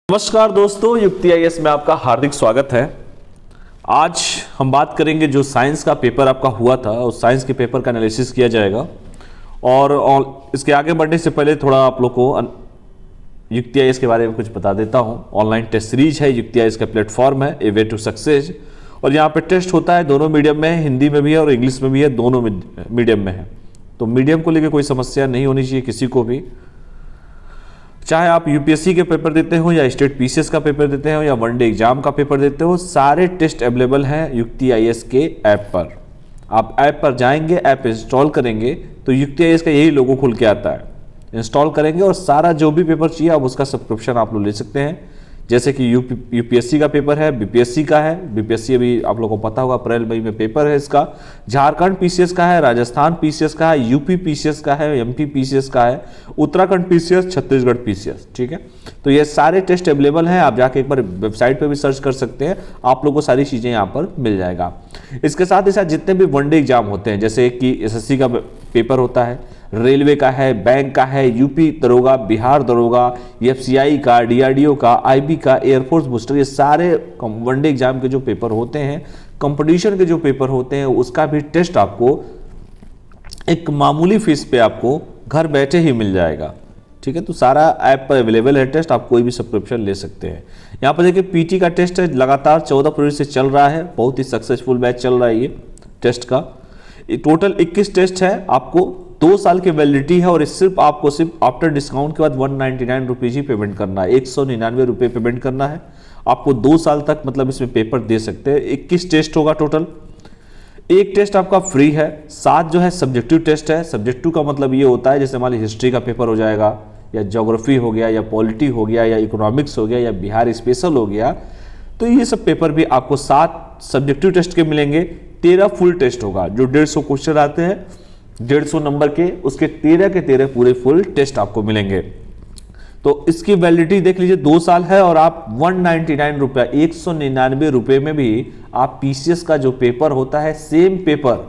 नमस्कार दोस्तों, युक्ति आईएएस में आपका हार्दिक स्वागत है। आज हम बात करेंगे जो साइंस का पेपर आपका हुआ था, उस साइंस के पेपर का एनालिसिस किया जाएगा। और इसके आगे बढ़ने से पहले थोड़ा आप लोग को युक्ति आईएएस के बारे में कुछ बता देता हूं। ऑनलाइन टेस्ट सीरीज है, युक्ति आईएएस का प्लेटफॉर्म है, ए वे टू सक्सेस। और यहाँ पे टेस्ट होता है दोनों मीडियम में है, हिंदी में भी है और इंग्लिश में भी है, दोनों मीडियम में है। तो मीडियम को लेकर कोई समस्या नहीं होनी चाहिए किसी को भी, चाहे आप यूपीएससी के पेपर देते हो या स्टेट पीसीएस का पेपर देते हो या वनडे एग्जाम का पेपर देते हो, सारे टेस्ट अवेलेबल हैं युक्ति आईएएस के ऐप पर। आप ऐप पर जाएंगे, ऐप इंस्टॉल करेंगे तो युक्ति आईएएस का यही लोगो खुल के आता है। इंस्टॉल करेंगे और सारा जो भी पेपर चाहिए आप उसका सब्सक्रिप्शन आप लोग ले सकते हैं। जैसे कि यूपीएससी का पेपर है, बीपीएससी का है। बीपीएससी अभी आप लोगों को पता होगा अप्रैल मई में पेपर है इसका। झारखंड पीसीएस का है, राजस्थान पीसीएस का है, यूपी पीसीएस का है, एमपी पीसीएस का है, उत्तराखंड पीसीएस, छत्तीसगढ़ पीसीएस। ठीक है, तो ये सारे टेस्ट अवेलेबल हैं। आप जाके एक बार वेबसाइट पे भी सर्च कर सकते हैं, आप लोगों को सारी चीज़ें यहाँ पर मिल जाएगा। इसके साथ ही साथ जितने भी वनडे एग्जाम होते हैं, जैसे कि एसएससी का पेपर होता है, रेलवे का है, बैंक का है, यूपी दरोगा, बिहार दरोगा, एफसीआई का, डीआरडीओ का, आईबी का, एयरफोर्स बूस्टर, ये सारे वनडे एग्जाम के जो पेपर होते हैं, कंपटीशन के जो पेपर होते हैं, उसका भी टेस्ट आपको एक मामूली फीस पे आपको घर बैठे ही मिल जाएगा। ठीक है, तो सारा ऐप पर अवेलेबल है टेस्ट, आप कोई भी सब्सक्रिप्शन ले सकते हैं। यहाँ पर देखिए पीटी का टेस्ट है, लगातार 14 फरवरी से चल रहा है, बहुत ही सक्सेसफुल बैच चल रहा है ये टेस्ट का। टोटल 21 टेस्ट है, आपको 2 साल की वैलिडिटी है और सिर्फ आफ्टर डिस्काउंट के बाद 199 रुपीज़ ही पेमेंट करना है, 199 रुपये पेमेंट करना है। आपको 2 साल तक मतलब इसमें पेपर दे सकते हैं। 21 टेस्ट होगा टोटल। एक टेस्ट आपका फ्री है, 7 जो है सब्जेक्टिव टेस्ट है। सब्जेक्टिव का मतलब ये होता है जैसे मान लीजिए हिस्ट्री का पेपर हो जाएगा, या ज्योग्राफी हो गया, या पॉलिटी हो गया, या इकोनॉमिक्स हो गया, या बिहार स्पेशल हो गया, तो ये सब पेपर भी आपको 7 सब्जेक्टिव टेस्ट के मिलेंगे। 13 फुल टेस्ट होगा, जो 150 क्वेश्चन आते हैं 150 नंबर के, उसके 13 के 13 पूरे फुल टेस्ट आपको मिलेंगे। तो इसकी वैलिडिटी देख लीजिए 2 साल है और आप 199 रुपया, 199 रुपये में भी आप पीसीएस का जो पेपर होता है, सेम पेपर,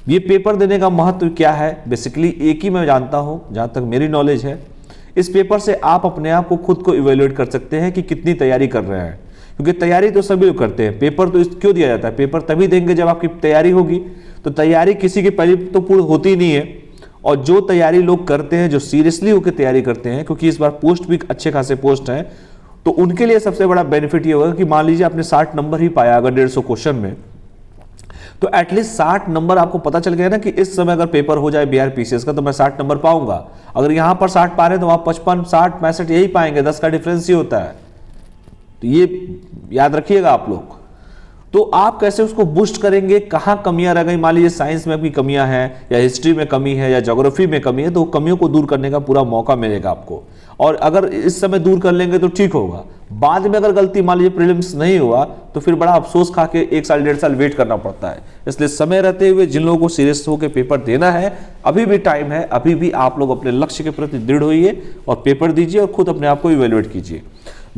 ये पेपर देने का महत्व क्या है, बेसिकली एक ही मैं जानता हूं जहां तक मेरी नॉलेज है। इस पेपर से आप अपने आप को खुद को इवेल्युएट कर सकते हैं कि कितनी तैयारी कर रहे हैं, क्योंकि तैयारी तो सभी लोग करते हैं। पेपर तो क्यों दिया जाता है, पेपर तभी देंगे जब आपकी तैयारी होगी। तो तैयारी किसी की पहले तो पूर्ण होती नहीं है, और जो तैयारी लोग करते हैं, जो सीरियसली होकर तैयारी करते हैं, क्योंकि इस बार पोस्ट भी अच्छे खासे पोस्ट हैं, तो उनके लिए सबसे बड़ा बेनिफिट ये होगा कि मान लीजिए आपने 60 नंबर ही पाया अगर 150 क्वेश्चन में, तो एटलीस्ट 60 नंबर आपको पता चल गया ना कि इस समय अगर पेपर हो जाए बिहार पीसीएस का तो मैं 60 नंबर पाऊंगा। अगर यहां पर 60 पा रहे हैं तो आप 55, 60, 65 यही पाएंगे, 10 का डिफरेंस ही होता है। तो ये याद रखिएगा आप लोग। तो आप कैसे उसको बूस्ट करेंगे, कहाँ कमियां रह गई, मान लीजिए साइंस में भी कमियां हैं, या हिस्ट्री में कमी है, या ज्योग्राफी में कमी है, तो कमियों को दूर करने का पूरा मौका मिलेगा आपको। और अगर इस समय दूर कर लेंगे तो ठीक होगा। बाद में अगर गलती मान लीजिए प्रीलिम्स नहीं हुआ तो फिर बड़ा अफसोस खा के 1 साल 1.5 साल वेट करना पड़ता है। इसलिए समय रहते हुए जिन लोगों को सीरियस होकर पेपर देना है, अभी भी टाइम है, अभी भी आप लोग अपने लक्ष्य के प्रति दृढ़ होइए और पेपर दीजिए और खुद अपने आप को इवेल्युएट कीजिए।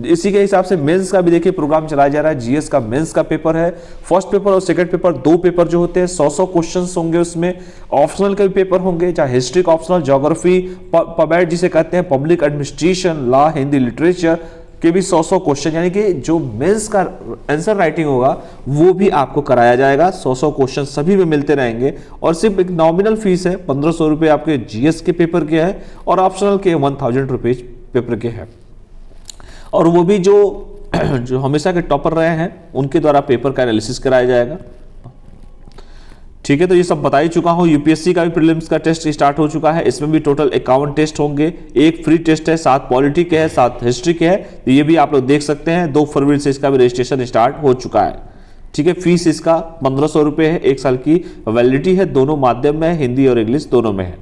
इसी के हिसाब से मेंस का भी देखिए प्रोग्राम चलाया जा रहा है। जीएस का मेंस का पेपर है, फर्स्ट पेपर और सेकंड पेपर, 2 पेपर जो होते हैं 100 क्वेश्चंस होंगे उसमें। ऑप्शनल के भी पेपर होंगे, चाहे हिस्ट्री का ऑप्शनल, ज्योग्राफी, पबैट जिसे कहते हैं, public administration, law, Hindi literature के भी 100 क्वेश्चन, यानी कि जो मेंस का आंसर राइटिंग होगा वो भी आपको कराया जाएगा। 100 क्वेश्चन सभी में मिलते रहेंगे और सिर्फ एक नॉमिनल फीस है, 1500 रुपये आपके जीएस के पेपर के हैं और ऑप्शनल के 1000 रुपीज पेपर के हैं। और वो भी जो हमेशा के टॉपर रहे हैं उनके द्वारा पेपर का एनालिसिस कराया जाएगा। ठीक है, तो ये सब बता ही चुका हूं। यूपीएससी का भी प्रीलिम्स का टेस्ट स्टार्ट हो चुका है, इसमें भी टोटल 51 टेस्ट होंगे। एक फ्री टेस्ट है, 7 पॉलिटी के है, 7 हिस्ट्री के है, तो ये भी आप लोग देख सकते हैं। 2 फरवरी से इसका भी रजिस्ट्रेशन स्टार्ट हो चुका है। ठीक है, फीस इसका 1500 रुपये है, 1 साल की वैलिडिटी है, दोनों माध्यम में है, हिंदी और इंग्लिश दोनों में है।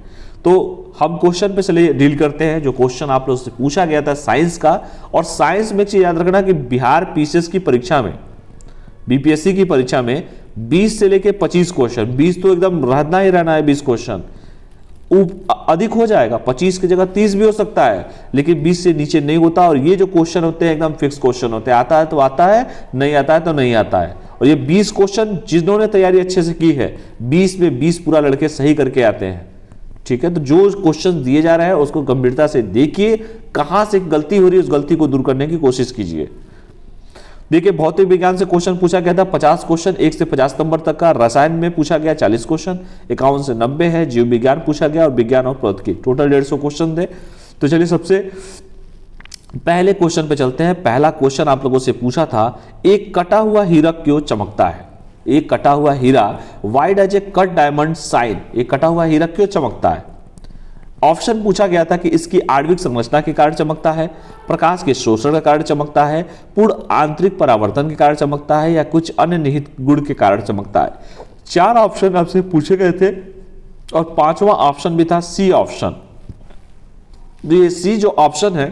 तो हम क्वेश्चन पे चलिए डील करते हैं। जो क्वेश्चन आप लोग से पूछा गया था साइंस का, और साइंस में एक चीज याद रखना कि बिहार पीसीएस की परीक्षा में, बीपीएससी की परीक्षा में 20 से लेके 25 क्वेश्चन, 20 तो एकदम रहना ही रहना है, 20 क्वेश्चन अधिक हो जाएगा, 25 की जगह 30 भी हो सकता है, लेकिन 20 से नीचे नहीं होता। और ये जो क्वेश्चन होते हैं एकदम फिक्स क्वेश्चन होते हैं, आता है तो आता है, नहीं आता है तो नहीं आता है। और ये 20 क्वेश्चन जिन्होंने तैयारी अच्छे से की है, 20 में 20 पूरा लड़के सही करके आते हैं। ठीक है, तो जो क्वेश्चन दिए जा रहे हैं उसको गंभीरता से देखिए, कहां से गलती हो रही है उस गलती को दूर करने की कोशिश कीजिए। देखिए भौतिक विज्ञान से क्वेश्चन पूछा गया था 50 क्वेश्चन, 1 से 50 नंबर तक का। रसायन में पूछा गया 40 क्वेश्चन, 51 से 90 है। जीव विज्ञान पूछा गया और विज्ञान और प्रौद्योगिकी, टोटल 150 क्वेश्चन थे। तो चलिए सबसे पहले क्वेश्चन पे चलते हैं। पहला क्वेश्चन आप लोगों से पूछा था, एक कटा हुआ हीरा क्यों चमकता है? एक कटा हुआ हीरा, why does a cut diamond shine? एक कटा हुआ हीरा क्यों चमकता है? ऑप्शन पूछा गया था कि इसकी आणविक संरचना के कारण चमकता है, प्रकाश के शोषण के कारण चमकता है, पूर्ण आंतरिक परावर्तन के कारण चमकता है, या कुछ अन्य निहित गुण के कारण चमकता है। 4 ऑप्शन आपसे पूछे गए थे और 5वां ऑप्शन भी था सी ऑप्शन। ये सी जो ऑप्शन है,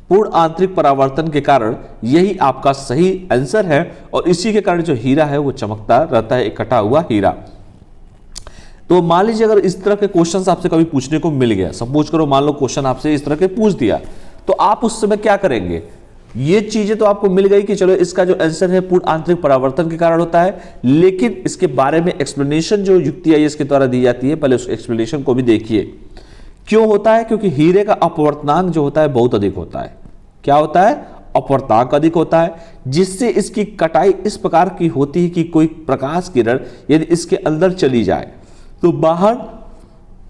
पूर्ण आंतरिक परावर्तन के कारण, यही आपका सही आंसर है और इसी के कारण जो हीरा है वो चमकता रहता है, एक कटा हुआ हीरा। तो मान लीजिए अगर इस तरह के क्वेश्चन आपसे कभी पूछने को मिल गया, सपोज करो मान लो क्वेश्चन आपसे इस तरह के पूछ दिया, तो आप उस समय क्या करेंगे? ये चीजें तो आपको मिल गई कि चलो इसका जो आंसर है पूर्ण आंतरिक परावर्तन के कारण होता है, लेकिन इसके बारे में एक्सप्लेनेशन जो युक्ति आईएएस के द्वारा दी जाती है, पहले उस एक्सप्लेनेशन को भी देखिए। क्यों होता है? क्योंकि हीरे का अपवर्तनांक जो होता है बहुत अधिक होता है। क्या होता है? अपवर्तनांक अधिक होता है, जिससे इसकी कटाई इस प्रकार की होती है कि कोई प्रकाश किरण यदि इसके अंदर चली जाए तो बाहर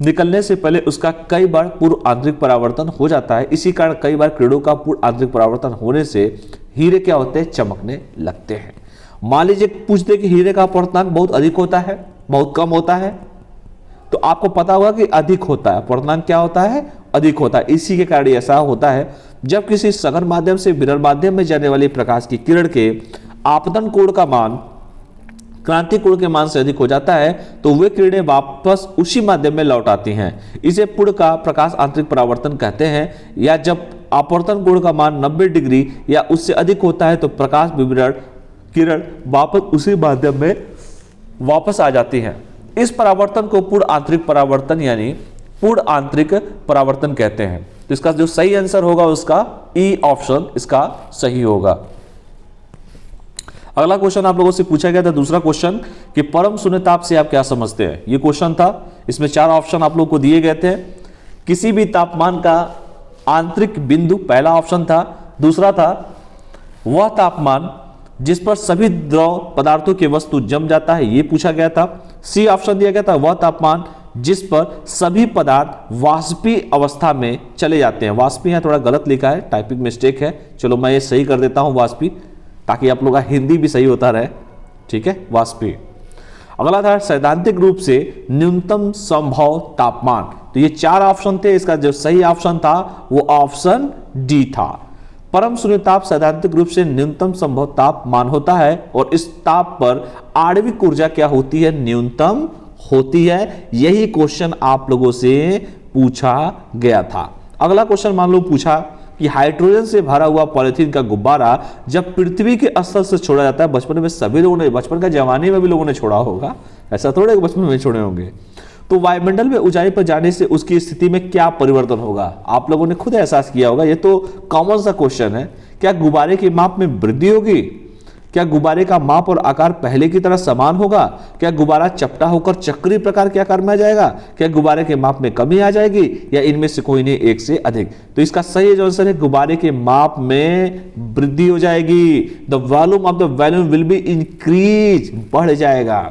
निकलने से पहले उसका कई बार पूर्ण आंतरिक परावर्तन हो जाता है। इसी कारण कई बार किरणों का पूर्ण आंतरिक परावर्तन होने से हीरे क्या होते हैं? चमकने लगते हैं। मान लीजिए पूछते कि हीरे का अपवर्तनांक बहुत अधिक होता है, बहुत कम होता है, तो आपको पता होगा कि अधिक होता है। अपवर्तनांक क्या होता है? अधिक होता है। इसी के कारण ऐसा होता है जब किसी सघन माध्यम से विरल माध्यम में जाने वाली प्रकाश की किरण के आपतन कोण का मान क्रांति कोण के मान से अधिक हो जाता है तो वे किरणें वापस उसी माध्यम में लौट आती हैं। इसे पूर्ण का प्रकाश आंतरिक परावर्तन कहते हैं। या जब अपवर्तन कोण का मान 90 डिग्री या उससे अधिक होता है तो प्रकाश विकिरण किरण वापस उसी माध्यम में वापस आ जाती है। इस परावर्तन को पूर्ण आंतरिक परावर्तन यानी पूर्ण आंतरिक परावर्तन कहते हैं। तो इसका जो सही आंसर होगा उसका ई ऑप्शन इसका सही होगा। अगला क्वेश्चन आप लोगों से पूछा गया था, दूसरा क्वेश्चन, कि परम शून्य ताप से आप क्या समझते हैं? ये क्वेश्चन था, इसमें 4 ऑप्शन आप लोगों को दिए गए थे। किसी भी तापमान का आंतरिक बिंदु, पहला ऑप्शन था। दूसरा था वह तापमान जिस पर सभी द्रव पदार्थों की वस्तु जम जाता है, ये पूछा गया था। सी ऑप्शन दिया गया था वह तापमान जिस पर सभी पदार्थ वाष्पीय अवस्था में चले जाते हैं। वाष्पीय यहाँ थोड़ा गलत लिखा है, टाइपिंग मिस्टेक है, चलो मैं ये सही कर देता हूं वाष्पीय, ताकि आप लोग का हिंदी भी सही होता रहे। ठीक है, वाष्पीय। अगला था सैद्धांतिक रूप से न्यूनतम संभव तापमान। तो ये 4 ऑप्शन थे, इसका जो सही ऑप्शन था वो ऑप्शन डी था। परम शून्य ताप सैद्धांतिक रूप से न्यूनतम संभव तापमान होता है और इस ताप पर आणविक ऊर्जा क्या होती है? न्यूनतम होती है। यही क्वेश्चन आप लोगों से पूछा गया था। अगला क्वेश्चन मान लो पूछा कि हाइड्रोजन से भरा हुआ पॉलिथीन का गुब्बारा जब पृथ्वी के स्थल से छोड़ा जाता है, बचपन में सभी लोगों ने, बचपन का जवानी में भी लोगों ने छोड़ा होगा, ऐसा थोड़े बचपन में छोड़े होंगे, तो वायुमंडल में ऊंचाई पर जाने से उसकी स्थिति में क्या परिवर्तन होगा? आप लोगों ने खुद एहसास किया होगा, ये तो कॉमन सा क्वेश्चन है। क्या गुब्बारे की माप में वृद्धि होगी? क्या गुब्बारे का माप और आकार पहले की तरह समान होगा? क्या गुब्बारा चपटा होकर चक्रीय प्रकार के आकार में आ जाएगा? क्या गुब्बारे के माप में कमी आ जाएगी या इनमें से कोई नहीं, एक से अधिक? तो इसका सही जो आंसर है गुब्बारे के माप में वृद्धि हो जाएगी। The volume of the balloon will be increase, बढ़ जाएगा।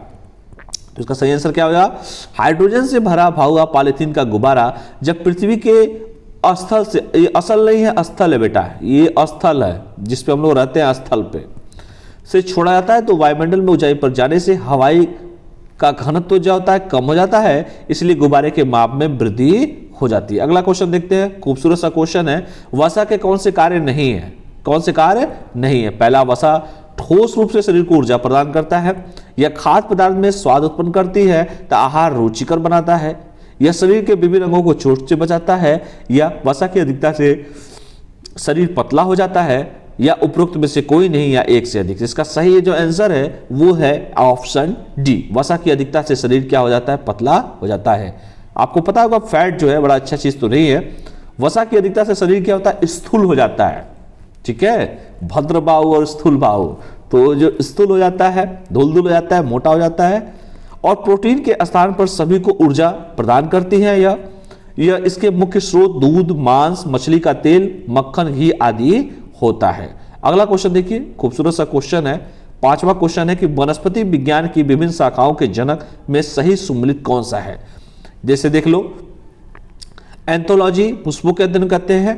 तो इसका सही आंसर क्या होगा? हाइड्रोजन से भरा हुआ पॉलिथीन का गुब्बारा जब पृथ्वी के स्थल से, ये असल नहीं है, स्थल है बेटा, ये स्थल है जिसपे हम लोग रहते हैं, स्थल पे से छोड़ा जाता है तो वायुमंडल में ऊंचाई पर जाने से हवाई का घनत्व जो होता है कम हो जाता है, इसलिए गुब्बारे के माप में वृद्धि हो जाती है। अगला क्वेश्चन देखते हैं, खूबसूरत सा क्वेश्चन है। वसा के कौन से कार्य नहीं है? कौन से कार्य नहीं है? पहला, वसा ठोस रूप से शरीर को ऊर्जा प्रदान करता है, या खाद्य पदार्थ में स्वाद उत्पन्न करती है, तो आहार रुचिकर बनाता है, या शरीर के विभिन्न अंगों को चोट से बचाता है, या वसा की अधिकता से शरीर पतला हो जाता है, या उपरोक्त में से कोई नहीं या एक से अधिक। इसका सही जो आंसर है वो है ऑप्शन डी। वसा की अधिकता से शरीर क्या हो जाता है? पतला हो जाता है। आपको पता होगा फैट जो है बड़ा अच्छा चीज तो नहीं है। वसा की अधिकता से शरीर क्या होता है? स्थूल हो जाता है। ठीक है, भद्र बाहु और स्थूल बाहु। तो जो स्थूल हो जाता है, धुलधुल हो जाता है, मोटा हो जाता है, और प्रोटीन के स्थान पर सभी को ऊर्जा प्रदान करती है। यह इसके मुख्य स्रोत दूध, मांस, मछली का तेल, मक्खन, घी आदि होता है। अगला क्वेश्चन देखिए, खूबसूरत सा क्वेश्चन है। पांचवा क्वेश्चन है कि वनस्पति विज्ञान की विभिन्न शाखाओं के जनक में सही सम्मिलित कौन सा है। जैसे देख लो, एंथोलॉजी पुष्पों के अध्ययन करते हैं,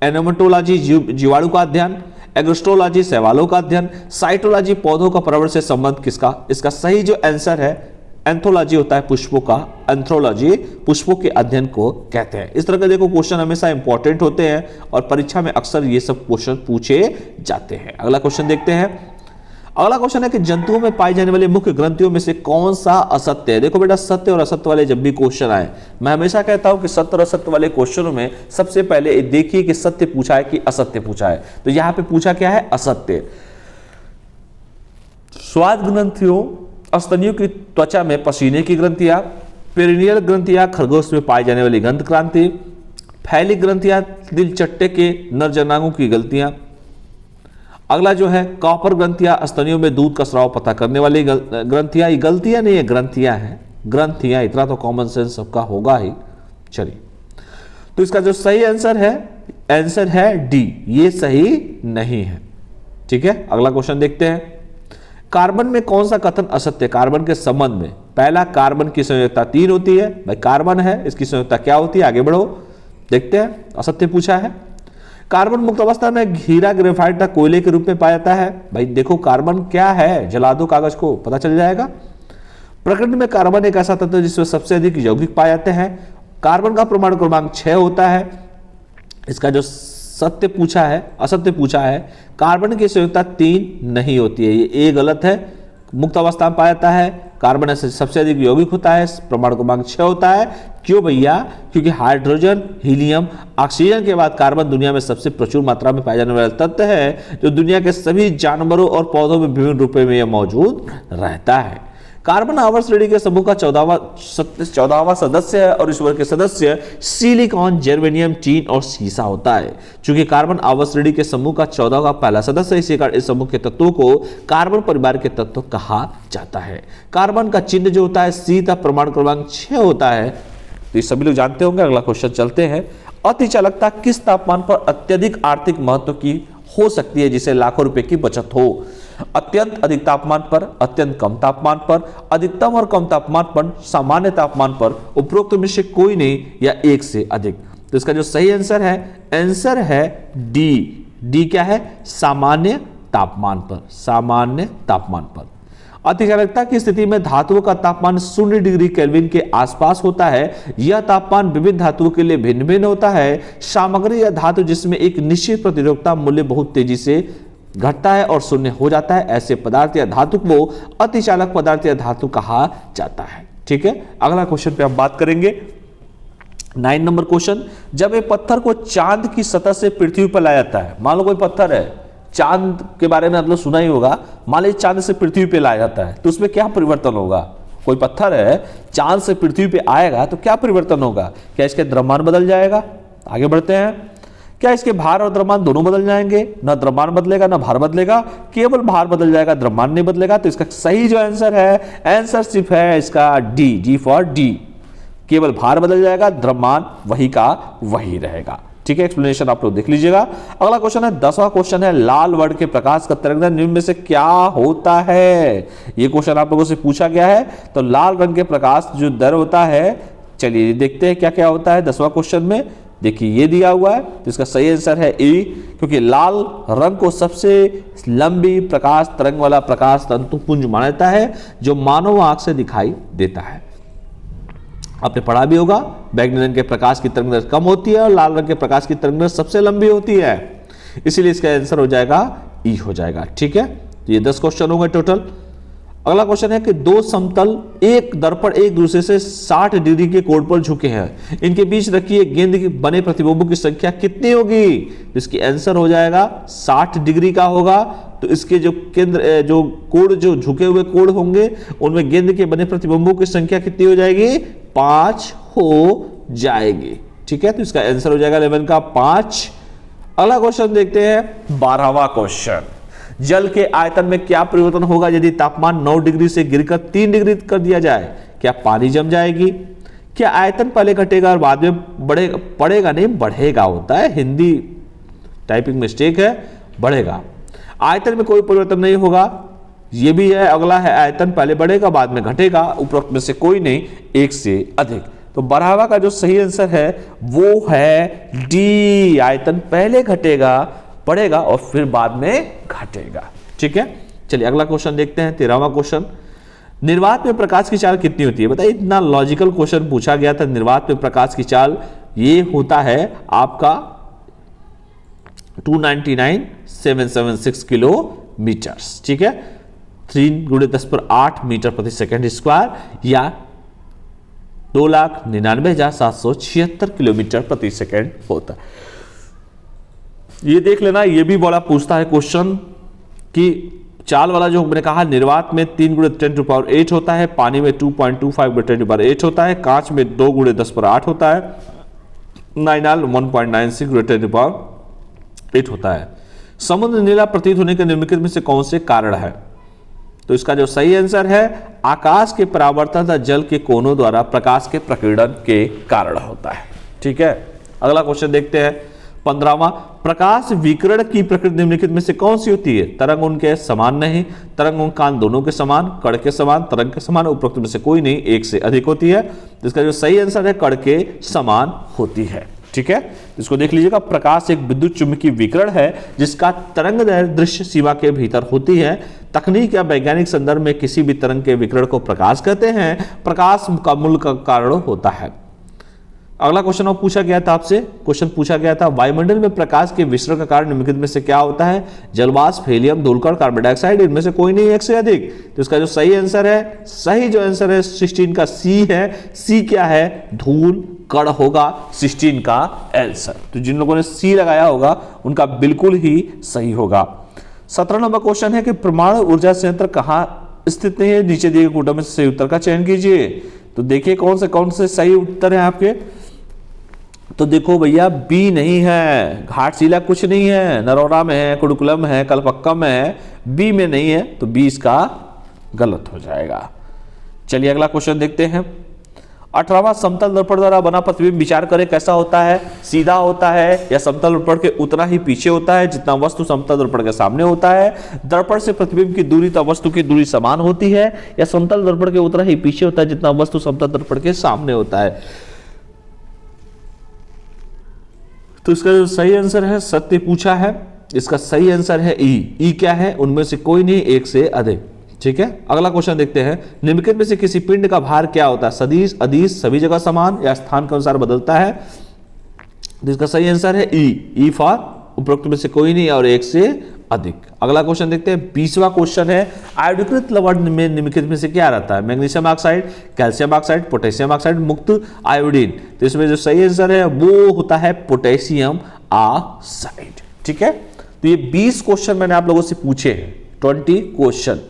एनेमेटोलॉजी जीवाणु का अध्ययन, एग्रोस्टोलॉजी शैवालों का अध्ययन, साइटोलॉजी पौधों का पर्यावरण से संबंध किसका। इसका सही जो आंसर है एंथोलॉजी होता है पुष्पों का, एंथ्रोलॉजी पुष्पों के अध्ययन को कहते हैं। इस तरह के देखो क्वेश्चन हमेशा इंपॉर्टेंट होते हैं और परीक्षा में अक्सर ये सब क्वेश्चन पूछे जाते हैं। अगला क्वेश्चन देखते हैं। अगला क्वेश्चन है कि जंतुओं में पाई जाने वाली मुख्य ग्रंथियों में से कौन सा असत्य है। देखो बेटा, सत्य और असत्य वाले जब भी क्वेश्चन आए, मैं हमेशा कहता हूं कि सत्य और असत्य वाले क्वेश्चनों में सबसे पहले देखिए कि सत्य पूछा है कि असत्य पूछा है। तो यहां पे पूछा क्या है, असत्य। स्वाद ग्रंथियों, स्तनियों की त्वचा में पसीने की ग्रंथियां, पेरिनियल ग्रंथियां, खरगोश में पाई जाने वाली गंध क्रांति, फैलिक ग्रंथियां, दिलचट्टे के नर जनांगों की गलतियां। अगला जो है कॉपर ग्रंथियां, स्तनियों में दूध का स्राव पता करने वाली ग्रंथियां। ये गलतियां नहीं है, ग्रंथियां हैं, ग्रंथियां, इतना तो कॉमन सेंस सबका होगा ही। चलिए, तो इसका जो सही आंसर है डी, ये सही नहीं है। ठीक है, अगला क्वेश्चन देखते हैं। कार्बन में कौन सा कथन असत्य। कार्बन के संबंध में पहला, कार्बन की संयोजकता 3 होती है। भाई कार्बन है, इसकी संयोजकता क्या होती है, आगे बढ़ो देखते हैं। असत्य पूछा है। कार्बन मुक्त अवस्था में हीरा, ग्रेफाइट या कोयले के रूप में पाया जाता है। भाई देखो कार्बन क्या है, जला दो कागज को, पता चल जाएगा। प्रकृति में कार्बन एक ऐसा तत्व है जिसमें सबसे अधिक यौगिक पाए जाते हैं। कार्बन का परमाणु क्रमांक 6 होता है। इसका जो सत्य पूछा है, असत्य पूछा है, कार्बन की संयोजकता 3 नहीं होती है, ये गलत है। मुक्त अवस्था में पाया जाता है, कार्बन से सबसे अधिक यौगिक होता है, परमाणु क्रमांक 6 होता है। क्यों भैया, क्योंकि हाइड्रोजन, हीलियम, ऑक्सीजन के बाद कार्बन दुनिया में सबसे प्रचुर मात्रा में पाया जाने वाला तत्व है, जो दुनिया के सभी जानवरों और पौधों में विभिन्न रूपों में यह मौजूद रहता है। कार्बन आवर्त श्रेणी के समूह का 14वां सदस्य है और ईश्वर के सदस्य सिलिकॉन, जर्मेनियम, टीन और सीसा होता है। चूंकि कार्बन आवर्त श्रेणी के समूह का 14 का पहला सदस्य है, इसी कारण इस समूह के तत्वों को कार्बन परिवार के तत्व कहा जाता है। कार्बन का चिन्ह जो होता है सी तथा परमाणु क्रमांक 6 होता है। तो ये सभी लोग जानते होंगे। अगला क्वेश्चन चलते हैं। अति चालकता किस तापमान पर अत्यधिक आर्थिक महत्व की हो सकती है, जिसे लाखों रुपए की बचत हो। अत्यंत अधिक तापमान पर, अत्यंत कम तापमान पर, अधिकतम और कम तापमान पर, सामान्य तापमान पर, उपरोक्त में से कोई नहीं या एक से अधिक। तो इसका जो सही आंसर है डी। डी क्या है, सामान्य तापमान पर, सामान्य तापमान पर। अति चालकता की स्थिति में धातुओं का तापमान 0 डिग्री केल्विन के आसपास होता है। यह तापमान विभिन्न धातुओं के लिए भिन्न भिन्न होता है। सामग्री या धातु जिसमें एक निश्चित प्रतिरोधकता मूल्य बहुत तेजी से घटता है और 0 हो जाता है, ऐसे पदार्थ या धातु को अतिचालक पदार्थ या धातु कहा जाता है। ठीक है, अगला क्वेश्चन पे हम बात करेंगे। 9 नंबर क्वेश्चन। जब एक पत्थर को चांद की सतह से पृथ्वी पर लाया जाता है, मान लो कोई पत्थर है, चांद के बारे में मतलब सुना ही होगा, मान लीजिए चांद से पृथ्वी पे लाया जाता है, तो उसमें क्या परिवर्तन होगा। कोई पत्थर है, चांद से पृथ्वी पे आएगा तो क्या परिवर्तन होगा। क्या इसके द्रव्यमान बदल जाएगा। आगे बढ़ते हैं। क्या इसके भार और द्रव्यमान दोनों बदल जाएंगे। न द्रव्यमान बदलेगा न भार बदलेगा, केवल भार बदल जाएगा, द्रव्यमान नहीं बदलेगा। तो इसका सही जो आंसर है, आंसर सिर्फ है इसका डी, डी फॉर डी। केवल भार बदल जाएगा, द्रव्यमान वही का वही रहेगा। ठीक है, एक्सप्लेनेशन आप लोग देख लीजिएगा। अगला क्वेश्चन है, 10वां क्वेश्चन है, लाल वर्ण के प्रकाश का तरंगदैर्घ्य निम्न में से क्या होता है। ये क्वेश्चन आप लोगों से पूछा गया है। तो लाल रंग के प्रकाश जो दर होता है, चलिए देखते हैं क्या क्या होता है 10वां क्वेश्चन में। देखिए ये दिया हुआ है, तो इसका सही आंसर है ए, क्योंकि लाल रंग को सबसे लंबी प्रकाश तरंग वाला प्रकाश तंतुपुंज माना जाता है, जो मानव आंख से दिखाई देता है। आपने पढ़ा भी होगा, बैंगनी रंग के प्रकाश की तरंगदैर्घ्य कम होती है और लाल रंग के प्रकाश की तरंगदैर्घ्य सबसे लंबी होती है, इसीलिए इसका आंसर हो जाएगा ई हो जाएगा। ठीक है, तो ये 10 क्वेश्चन हो गए टोटल। अगला क्वेश्चन है कि दो समतल एक दर्पण एक दूसरे से 60 डिग्री के कोण पर झुके हैं, इनके बीच रखी गेंद के बने प्रतिबिंबों की संख्या कितनी होगी। तो इसकी आंसर हो जाएगा 60 डिग्री का होगा। तो इसके जो केंद्र जो कोण जो झुके हुए कोण होंगे, उनमें गेंद के बने प्रतिबिंबों की संख्या कितनी हो जाएगी, 5 हो जाएगी। ठीक है, तो इसका आंसर हो जाएगा 11 का 5। अगला क्वेश्चन देखते हैं 12वां क्वेश्चन। जल के आयतन में क्या परिवर्तन होगा यदि तापमान 9 डिग्री से गिरकर 3 डिग्री कर दिया जाए? क्या पानी जम जाएगी? क्या आयतन पहले घटेगा और बाद में बढ़ेगा? पड़ेगा नहीं, बढ़ेगा होता है, हिंदी टाइपिंग मिस्टेक है, बढ़ेगा। आयतन में कोई परिवर्तन नहीं होगा, ये भी है। अगला है आयतन पहले बढ़ेगा बाद में घटेगा, उपरोक्त में से कोई नहीं, एक से अधिक। तो 12वां का जो सही आंसर है वो है डी, आयतन पहले घटेगा, बढ़ेगा और फिर बाद में घटेगा। ठीक है, चलिए अगला क्वेश्चन देखते हैं, 13वां क्वेश्चन। निर्वात में प्रकाश की चाल कितनी होती है? बताइए, इतना लॉजिकल क्वेश्चन पूछा गया था। निर्वात में प्रकाश की चाल ये होता है आपका 299,776 किलोमीटर। ठीक है, 3 × 10⁸ मीटर प्रति सेकंड स्क्वायर या 2,99,776 किलोमीटर प्रति सेकंड होता है। ये देख लेना, ये भी बड़ा पूछता है क्वेश्चन कि चाल वाला जो मैंने कहा, निर्वात में 3 × 10⁸ होता है, पानी में 2.25 × 10⁸ होता है, कांच में 2 × 10⁸ होता है, नाइनाल 1.96 × 10⁸ होता है। समुद्र नीला प्रतीत होने के निम्नलिखित में से कौन से कारण है? तो इसका जो सही आंसर है, आकाश के परावर्तन तथा जल के कोनों द्वारा प्रकाश के प्रकीर्णन के कारण होता है। ठीक है, अगला क्वेश्चन देखते हैं, 15वां। प्रकाश विकिरण की प्रकृति निम्नलिखित में से कौन सी होती है? तरंग उनके समान नहीं, तरंग उनकान दोनों के समान, कण के समान, तरंग के समान, उपरोक्त में से कोई नहीं, एक से अधिक होती है। इसका जो सही आंसर है, कण के समान होती है। ठीक है, इसको देख लीजिएगा। प्रकाश एक विद्युत चुंबकीय विकिरण है जिसका तरंग दैर्घ्य दृश्य सीमा के भीतर होती है। तकनीक या वैज्ञानिक संदर्भ में किसी भी तरंग के विकिरण को प्रकाश कहते हैं। प्रकाश का मूल का कारण होता है। अगला क्वेश्चन पूछा गया था आपसे, क्वेश्चन पूछा गया था, वायुमंडल में प्रकाश के विसरण का कारण निम्नलिखित में से क्या होता है? जलवाष्प, हीलियम, धूलकण, कार्बन डाइऑक्साइड, इनमें से कोई नहीं, एक से अधिक। तो इसका जो सही आंसर है, सही जो आंसर है 16 का सी है। सी क्या है? धूल कण होगा 16 का आंसर। तो जिन लोगों ने सी लगाया होगा उनका बिल्कुल ही सही होगा। 17 नंबर क्वेश्चन है कि परमाणु ऊर्जा संयंत्र कहां स्थित नहीं है? नीचे दिए गए कोटों में से सही उत्तर का चयन कीजिए। तो देखिए कौन से सही उत्तर है आपके। तो देखो भैया, बी नहीं है, घाटशिला कुछ नहीं है, नरोरा में है, कुडकुलम है, कलपक्कम है, बी में नहीं है, तो बी इसका गलत हो जाएगा। चलिए अगला क्वेश्चन देखते हैं। 18वां, समतल दर्पण द्वारा बना प्रतिबिंब विचार करें कैसा होता है? सीधा होता है या समतल दर्पण के उतना ही पीछे होता है जितना वस्तु समतल दर्पण के सामने होता है? दर्पण से प्रतिबिंब की दूरी तथा वस्तु की दूरी समान होती है या समतल दर्पण के उतना ही पीछे होता है जितना वस्तु समतल दर्पण के सामने होता है? तो इसका जो सही आंसर है, सत्य पूछा है, इसका सही आंसर है ई। ई क्या है? उनमें से कोई नहीं, एक से अधिक। ठीक है, अगला क्वेश्चन देखते हैं। निम्नलिखित में से किसी पिंड का भार क्या होता है? सदिश, अदिश, सभी जगह समान या स्थान के अनुसार बदलता है? तो इसका सही आंसर है ई। ई फॉर उपरोक्त में से कोई नहीं और एक से अधिक। अगला क्वेश्चन देखते हैं, 20वां क्वेश्चन है। आयोडीकृत लवण में निम्नलिखित में से क्या रहता है? Magnesium oxide, calcium oxide, potassium oxide, मुक्त आयोडीन। तो इसमें जो सही आंसर है वो होता है पोटेशियम ऑक्साइड। ठीक है, तो ये 20 क्वेश्चन मैंने आप लोगों से पूछे हैं, 20 क्वेश्चन।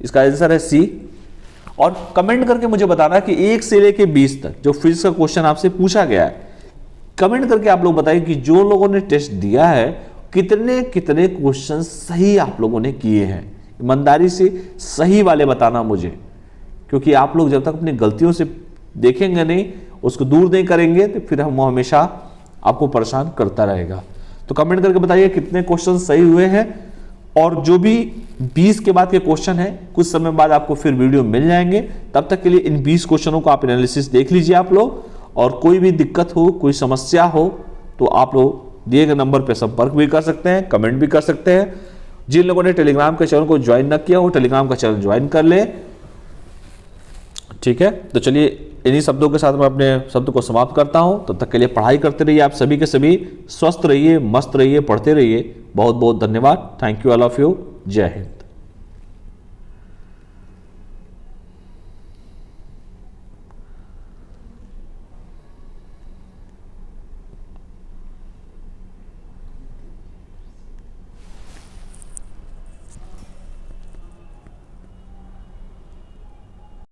इसका आंसर है सी। और कमेंट करके मुझे बताना कि 1 से लेके 20 तक जो फिजिक्स का क्वेश्चन आपसे पूछा गया है, कमेंट करके आप लोग बताइए कि जो लोगों ने टेस्ट दिया है कितने कितने क्वेश्चन सही आप लोगों ने किए हैं। ईमानदारी से सही वाले बताना मुझे, क्योंकि आप लोग जब तक अपनी गलतियों से देखेंगे नहीं, उसको दूर नहीं करेंगे, तो फिर हम हमेशा आपको परेशान करता रहेगा। तो कमेंट करके बताइए कितने क्वेश्चन सही हुए हैं। और जो भी 20 के बाद के क्वेश्चन है, कुछ समय बाद आपको फिर वीडियो मिल जाएंगे। तब तक के लिए इन 20 क्वेश्चनों को आप एनालिसिस देख लीजिए आप लोग। और कोई भी दिक्कत हो, कोई समस्या हो, तो आप लोग दिए गए नंबर पर संपर्क भी कर सकते हैं, कमेंट भी कर सकते हैं। जिन लोगों ने टेलीग्राम के चैनल को ज्वाइन न किया हो, टेलीग्राम का चैनल ज्वाइन कर ले। ठीक है, तो चलिए इन्हीं शब्दों के साथ मैं अपने शब्द को समाप्त करता हूं। तब तक के लिए पढ़ाई करते रहिए, आप सभी के सभी स्वस्थ रहिए, मस्त रहिए, पढ़ते रहिए। बहुत बहुत धन्यवाद। Thank you all of you. जय हिंद।